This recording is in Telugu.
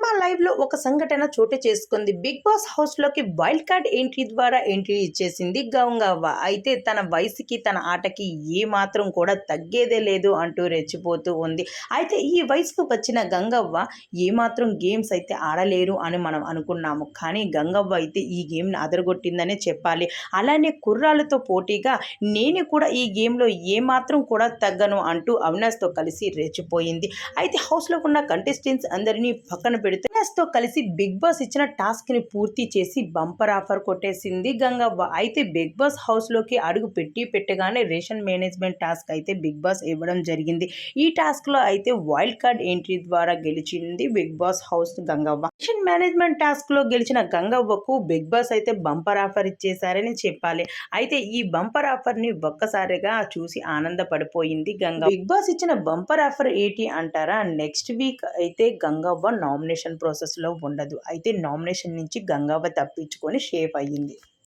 సినిమా లైవ్ లో ఒక సంఘటన చోటు చేసుకుంది. బిగ్ బాస్ హౌస్ లోకి వైల్డ్ కార్డ్ ఎంట్రీ ద్వారా ఎంట్రీ ఇచ్చేసింది గంగవ్వ. అయితే తన వయసుకి తన ఆటకి ఏ మాత్రం కూడా తగ్గేదే లేదు అంటూ రెచ్చిపోతూ ఉంది. అయితే ఈ వయసుకు వచ్చిన గంగవ్వ ఏ మాత్రం గేమ్స్ అయితే ఆడలేరు అని మనం అనుకున్నాము. కానీ గంగవ్వ అయితే ఈ గేమ్ ని అదరగొట్టిందనే చెప్పాలి. అలానే కుర్రాళ్ళతో పోటీగా నేను కూడా ఈ గేమ్ లో ఏ మాత్రం కూడా తగ్గను అంటూ అవినాష్ తో కలిసి రెచ్చిపోయింది. అయితే హౌస్ లో ఉన్న కంటెస్టెంట్స్ అందరినీ పక్కన పెడితే తో కలిసి బిగ్ బాస్ ఇచ్చిన టాస్క్ ని పూర్తి చేసి బంపర్ ఆఫర్ కొట్టేసింది గంగవ్వ. అయితే బిగ్ బాస్ హౌస్ లోకి అడుగు పెట్టగానే రేషన్ మేనేజ్మెంట్ టాస్క్ అయితే బిగ్ బాస్ ఇవ్వడం జరిగింది. ఈ టాస్క్ లో అయితే వైల్డ్ కార్డ్ ఎంట్రీ ద్వారా గెలిచింది Bigg Boss house Gangavva. Ration management task లో గెలిచిన గంగవ్వకు బిగ్ బాస్ అయితే బంపర్ ఆఫర్ ఇచ్చేశారని చెప్పాలి. అయితే ఈ బంపర్ ఆఫర్ ని ఒక్కసారిగా చూసి ఆనందపడిపోయింది గంగవ్వ. బిగ్ బాస్ ఇచ్చిన బంపర్ ఆఫర్ ఏంటి అంటారా? నెక్స్ట్ వీక్ అయితే గంగవ్వ నామినేషన్ ప్రాసెస్ లో ఉండదు. అయితే నామినేషన్ నుంచి గంగవ్వ తప్పించుకొని సేఫ్ అయ్యింది.